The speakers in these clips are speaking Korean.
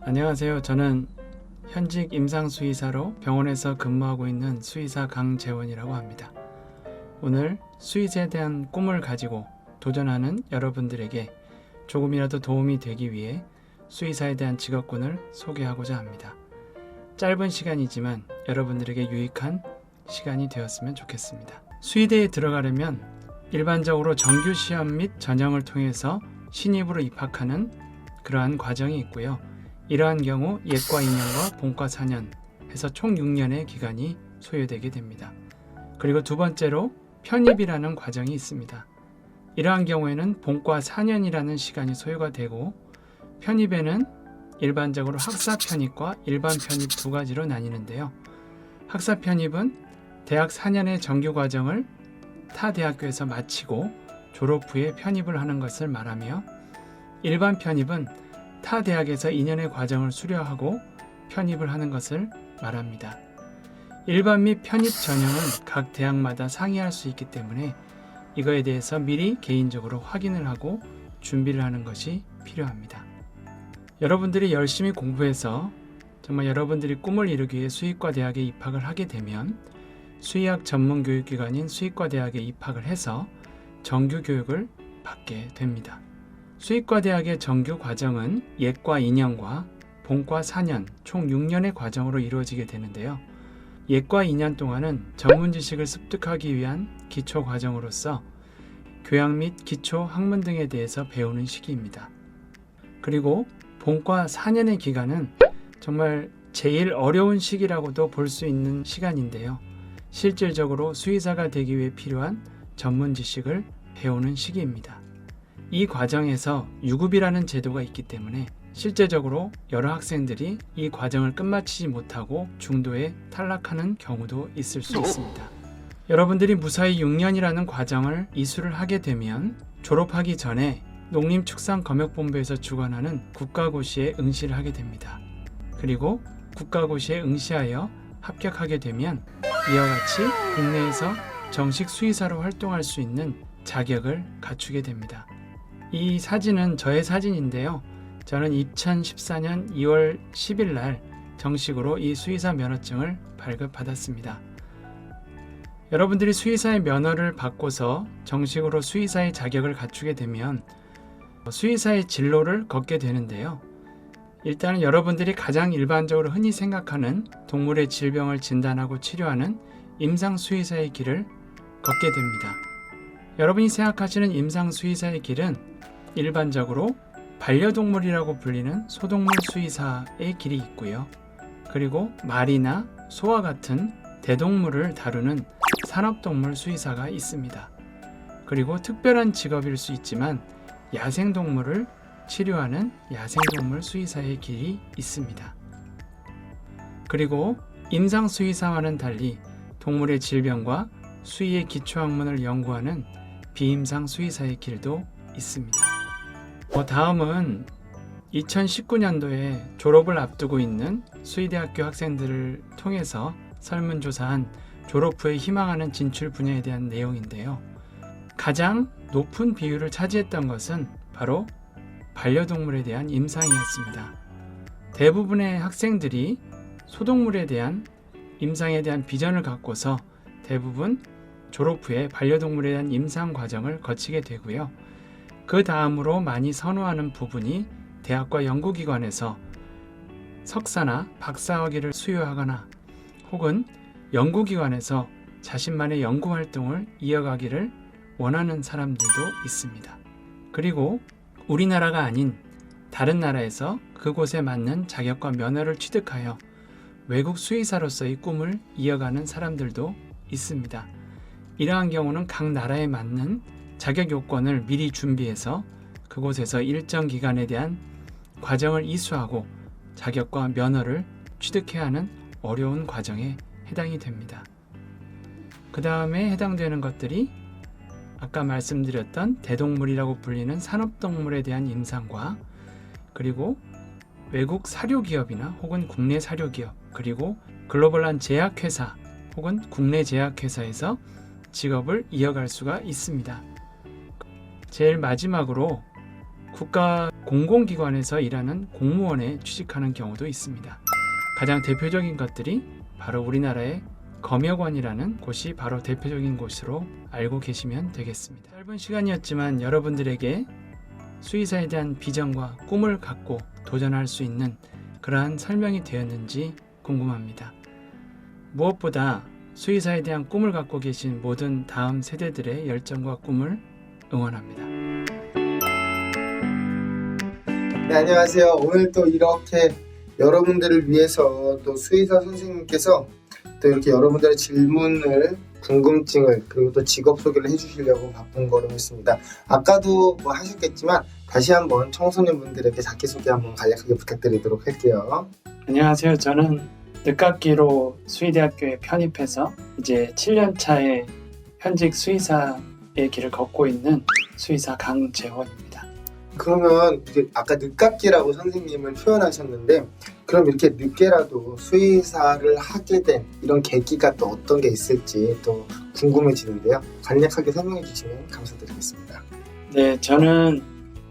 안녕하세요. 저는 현직 임상수의사로 병원에서 근무하고 있는 수의사 강재원이라고 합니다. 오늘 수의사에 대한 꿈을 가지고 도전하는 여러분들에게 조금이라도 도움이 되기 위해 수의사에 대한 직업군을 소개하고자 합니다. 짧은 시간이지만 여러분들에게 유익한 시간이 되었으면 좋겠습니다. 수의대에 들어가려면 일반적으로 정규시험 및 전형을 통해서 신입으로 입학하는 그러한 과정이 있고요. 이러한 경우 예과 2년과 본과 4년 해서 총 6년의 기간이 소요되게 됩니다. 그리고 두 번째로 편입이라는 과정이 있습니다. 이러한 경우에는 본과 4년이라는 시간이 소요가 되고, 편입에는 일반적으로 학사 편입과 일반 편입 두 가지로 나뉘는데요. 학사 편입은 대학 4년의 정규 과정을 타 대학교에서 마치고 졸업 후에 편입을 하는 것을 말하며, 일반 편입은 타 대학에서 2년의 과정을 수료하고 편입을 하는 것을 말합니다. 일반 및 편입 전형은 각 대학마다 상이할 수 있기 때문에 이거에 대해서 미리 개인적으로 확인을 하고 준비를 하는 것이 필요합니다. 여러분들이 열심히 공부해서 정말 여러분들이 꿈을 이루기 위해 수의과 대학에 입학을 하게 되면 수의학 전문 교육기관인 수의과 대학에 입학을 해서 정규 교육을 받게 됩니다. 수의과 대학의 정규 과정은 예과 2년과 본과 4년 총 6년의 과정으로 이루어지게 되는데요. 예과 2년 동안은 전문 지식을 습득하기 위한 기초 과정으로서 교양 및 기초 학문 등에 대해서 배우는 시기입니다. 그리고 본과 4년의 기간은 정말 제일 어려운 시기라고도 볼 수 있는 시간인데요. 실질적으로 수의사가 되기 위해 필요한 전문 지식을 배우는 시기입니다. 이 과정에서 유급이라는 제도가 있기 때문에 실제적으로 여러 학생들이 이 과정을 끝마치지 못하고 중도에 탈락하는 경우도 있을 수 있습니다. 여러분들이 무사히 6년이라는 과정을 이수를 하게 되면 졸업하기 전에 농림축산검역본부에서 주관하는 국가고시에 응시를 하게 됩니다. 그리고 국가고시에 응시하여 합격하게 되면 이와 같이 국내에서 정식 수의사로 활동할 수 있는 자격을 갖추게 됩니다. 이 사진은 저의 사진인데요. 저는 2014년 2월 10일 날 정식으로 이 수의사 면허증을 발급받았습니다. 여러분들이 수의사의 면허를 받고서 정식으로 수의사의 자격을 갖추게 되면 수의사의 진로를 걷게 되는데요. 일단은 여러분들이 가장 일반적으로 흔히 생각하는 동물의 질병을 진단하고 치료하는 임상수의사의 길을 걷게 됩니다. 여러분이 생각하시는 임상수의사의 길은 일반적으로 반려동물이라고 불리는 소동물 수의사의 길이 있고요. 그리고 말이나 소와 같은 대동물을 다루는 산업동물 수의사가 있습니다. 그리고 특별한 직업일 수 있지만 야생동물을 치료하는 야생동물 수의사의 길이 있습니다. 그리고 임상수의사와는 달리 동물의 질병과 수의의 기초학문을 연구하는 비임상 수의사의 길도 있습니다. 다음은 2019년도에 졸업을 앞두고 있는 수의대학교 학생들을 통해서 설문조사한 졸업 후에 희망하는 진출 분야에 대한 내용인데요. 가장 높은 비율을 차지했던 것은 바로 반려동물에 대한 임상이었습니다. 대부분의 학생들이 소동물에 대한 임상에 대한 비전을 갖고서 대부분 졸업 후에 반려동물에 대한 임상 과정을 거치게 되고요. 그 다음으로 많이 선호하는 부분이 대학과 연구기관에서 석사나 박사학위를 수여하거나 혹은 연구기관에서 자신만의 연구활동을 이어가기를 원하는 사람들도 있습니다. 그리고 우리나라가 아닌 다른 나라에서 그곳에 맞는 자격과 면허를 취득하여 외국 수의사로서의 꿈을 이어가는 사람들도 있습니다. 이러한 경우는 각 나라에 맞는 자격 요건을 미리 준비해서 그곳에서 일정 기간에 대한 과정을 이수하고 자격과 면허를 취득해야 하는 어려운 과정에 해당이 됩니다. 그 다음에 해당되는 것들이 아까 말씀드렸던 대동물이라고 불리는 산업동물에 대한 임상과 그리고 외국 사료기업이나 혹은 국내 사료기업 그리고 글로벌한 제약회사 혹은 국내 제약회사에서 직업을 이어갈 수가 있습니다. 제일 마지막으로 국가 공공기관에서 일하는 공무원에 취직하는 경우도 있습니다. 가장 대표적인 것들이 바로 우리나라의 검역원이라는 곳이 바로 대표적인 곳으로 알고 계시면 되겠습니다. 짧은 시간이었지만 여러분들에게 수의사에 대한 비전과 꿈을 갖고 도전할 수 있는 그러한 설명이 되었는지 궁금합니다. 무엇보다 수의사에 대한 꿈을 갖고 계신 모든 다음 세대들의 열정과 꿈을 응원합니다. 네, 안녕하세요. 오늘 또 이렇게 여러분들을 위해서 또 수의사 선생님께서 또 이렇게 여러분들의 질문을, 궁금증을, 그리고 또 직업 소개를 해주시려고 바쁜 거로 했습니다. 아까도 뭐 하셨겠지만 다시 한번 청소년분들에게 자기소개 한번 간략하게 부탁드리도록 할게요. 안녕하세요. 저는 늦깎이로 수의대학교에 편입해서 이제 7년 차에 현직 수의사의 길을 걷고 있는 수의사 강재원입니다. 그러면 이제 아까 늦깎이라고 선생님을 표현하셨는데, 그럼 이렇게 늦게라도 수의사를 하게 된 이런 계기가 또 어떤 게 있을지 또 궁금해지는데요. 간략하게 설명해 주시면 감사드리겠습니다. 네, 저는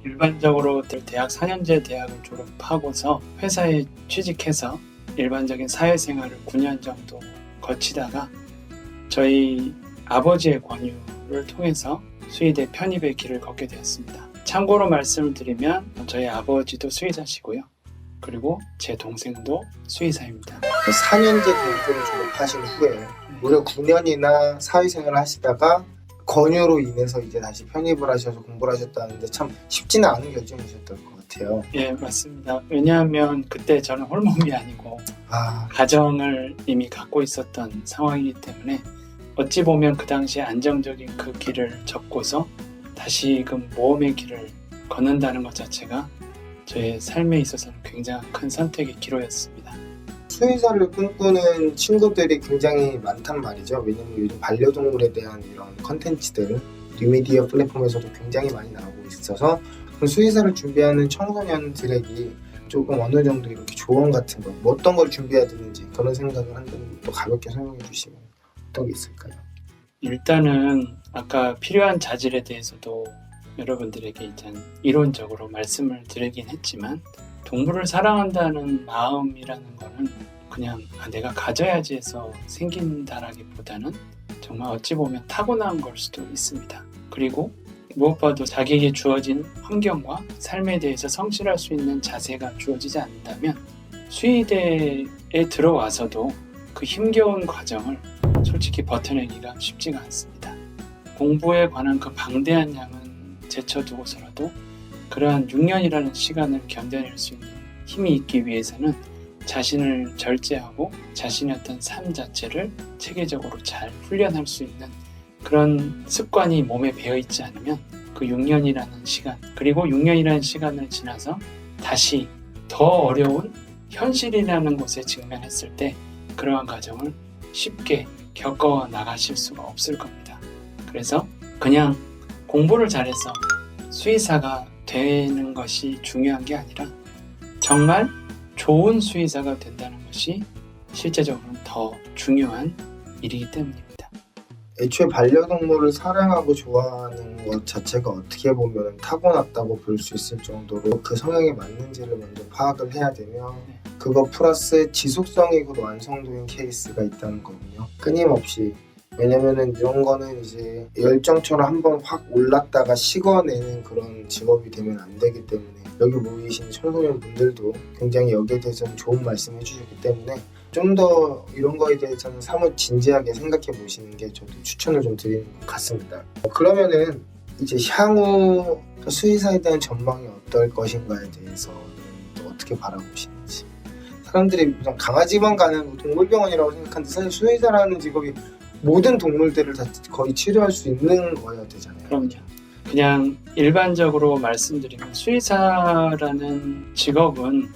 일반적으로 대학 4년제 대학을 졸업하고서 회사에 취직해서 일반적인 사회생활을 9년 정도 거치다가 저희 아버지의 권유를 통해서 수의대 편입의 길을 걷게 되었습니다. 참고로 말씀을 드리면 저희 아버지도 수의사시고요. 그리고 제 동생도 수의사입니다. 4년제 대학교를 졸업하신 후에 무려 9년이나 사회생활을 하시다가 권유로 인해서 이제 다시 편입을 하셔서 공부를 하셨다는데 참 쉽지는 않은 결정이셨던 것 같아요. 예, 맞습니다. 왜냐하면 그때 저는 홀몸이 아니고 가정을 이미 갖고 있었던 상황이기 때문에 어찌 보면 그 당시에 안정적인 그 길을 접고서 다시금 모험의 길을 걷는다는 것 자체가 저의 삶에 있어서는 굉장히 큰 선택의 기로였습니다. 수의사를 꿈꾸는 친구들이 굉장히 많단 말이죠. 왜냐면 요즘 반려동물에 대한 이런 컨텐츠들 뉴미디어 플랫폼에서도 굉장히 많이 나오고 있어서 수의사를 준비하는 청소년들에게 조금 어느 정도 이렇게 조언 같은 거, 뭐 어떤 걸 준비해야 되는지 그런 생각을 한다면 또 가볍게 설명해 주시면 어떤 게 있을까요? 일단은 아까 필요한 자질에 대해서도 여러분들에게 일단 이론적으로 말씀을 드리긴 했지만 동물을 사랑한다는 마음이라는 거는 그냥 내가 가져야지 해서 생긴다라기보다는 정말 어찌 보면 타고난 걸 수도 있습니다. 그리고 무엇보다도 자기에게 주어진 환경과 삶에 대해서 성실할 수 있는 자세가 주어지지 않는다면 수의대에 들어와서도 그 힘겨운 과정을 솔직히 버텨내기가 쉽지가 않습니다. 공부에 관한 그 방대한 양은 제쳐두고서라도 그러한 6년이라는 시간을 견뎌낼 수 있는 힘이 있기 위해서는 자신을 절제하고 자신의 어떤 삶 자체를 체계적으로 잘 훈련할 수 있는 그런 습관이 몸에 배어있지 않으면 그 6년이라는 시간, 그리고 6년이라는 시간을 지나서 다시 더 어려운 현실이라는 곳에 직면했을 때 그러한 과정을 쉽게 겪어 나가실 수가 없을 겁니다. 그래서 그냥 공부를 잘해서 수의사가 되는 것이 중요한 게 아니라 정말 좋은 수의사가 된다는 것이 실제적으로는 더 중요한 일이기 때문입니다. 애초에 반려동물을 사랑하고 좋아하는 것 자체가 어떻게 보면 타고났다고 볼 수 있을 정도로 그 성향에 맞는지를 먼저 파악을 해야 되며 그거 플러스 지속성이 그 완성도인 케이스가 있다는 거군요. 끊임없이. 왜냐면은 이런 거는 이제 열정처럼 한번 확 올랐다가 식어내는 그런 직업이 되면 안 되기 때문에 여기 모이신 청소년 분들도 굉장히 여기에 대해서는 좋은 말씀 해주셨기 때문에 좀 더 이런 거에 대해서는 사뭇 진지하게 생각해 보시는 게 저도 추천을 좀 드리는 것 같습니다. 그러면은 이제 향후 수의사에 대한 전망이 어떨 것인가에 대해서 또 어떻게 바라보시는지. 사람들이 그냥 강아지만 가는 동물병원이라고 생각하는데 사실 수의사라는 직업이 모든 동물들을 다 거의 치료할 수 있는 거여야 되잖아요. 그럼요. 그냥 일반적으로 말씀드리면 수의사라는 직업은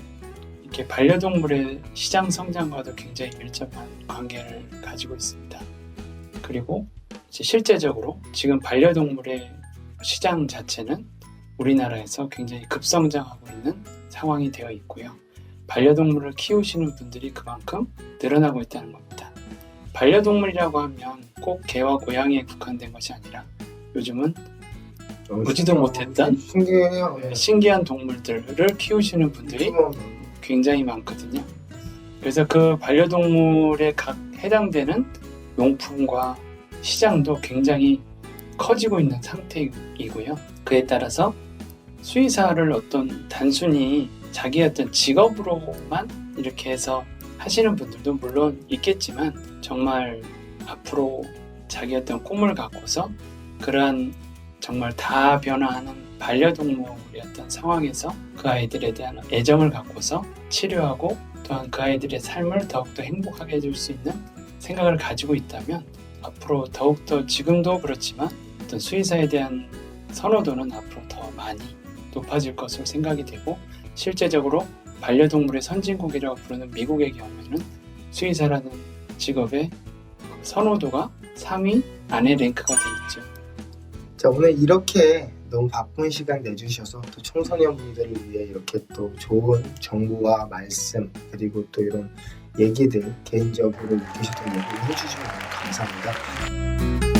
이렇게 반려동물의 시장 성장과도 굉장히 밀접한 관계를 가지고 있습니다. 그리고 이제 실제적으로 지금 반려동물의 시장 자체는 우리나라에서 굉장히 급성장하고 있는 상황이 되어 있고요. 반려동물을 키우시는 분들이 그만큼 늘어나고 있다는 겁니다. 반려동물이라고 하면 꼭 개와 고양이에 국한된 것이 아니라 요즘은 보지도 못했던 신기해요. 예. 신기한 동물들을 키우시는 분들이 유튜버 굉장히 많거든요. 그래서 그 반려동물에 각 해당되는 용품과 시장도 굉장히 커지고 있는 상태이고요. 그에 따라서 수의사를 어떤 단순히 자기 어떤 직업으로만 이렇게 해서 하시는 분들도 물론 있겠지만 정말 앞으로 자기 어떤 꿈을 갖고서 그러한 정말 다 변화하는 반려동물의 어떤 상황에서 그 아이들에 대한 애정을 갖고서 치료하고 또한 그 아이들의 삶을 더욱더 행복하게 해줄 수 있는 생각을 가지고 있다면 앞으로 더욱더 지금도 그렇지만 어떤 수의사에 대한 선호도는 앞으로 더 많이 높아질 것으로 생각이 되고 실제적으로 반려동물의 선진국이라고 부르는 미국의 경우에는 수의사라는 직업의 선호도가 3위 안에 랭크가 돼 있죠. 자, 오늘 이렇게 너무 바쁜 시간 내주셔서 또 청소년분들을 위해 이렇게 또 좋은 정보와 말씀 그리고 또 이런 얘기들 개인적으로 느끼셨던 얘기를 해주시면 너무 감사합니다.